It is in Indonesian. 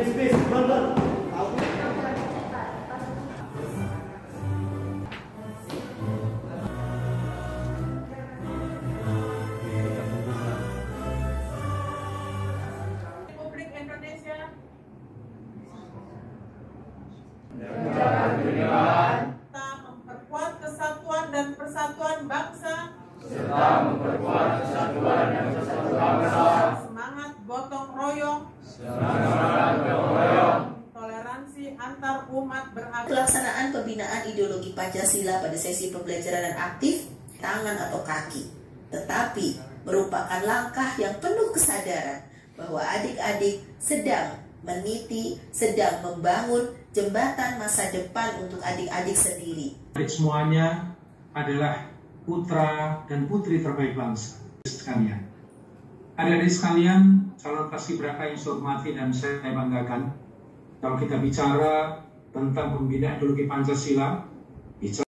Republik Indonesia. Serta memperkuat kesatuan dan persatuan bangsa. Semangat gotong royong. Toleransi antar umat beragama. Pelaksanaan pembinaan ideologi Pancasila pada sesi pembelajaran aktif tangan atau kaki, tetapi merupakan langkah yang penuh kesadaran bahwa adik-adik sedang meniti, sedang membangun jembatan masa depan untuk adik-adik sendiri. Adik semuanya adalah putra dan putri terbaik bangsa sekalian. Adik-adik sekalian, calon paskibraka yang saya hormati dan saya banggakan, kalau kita bicara tentang pembinaan ideologi Pancasila, bicara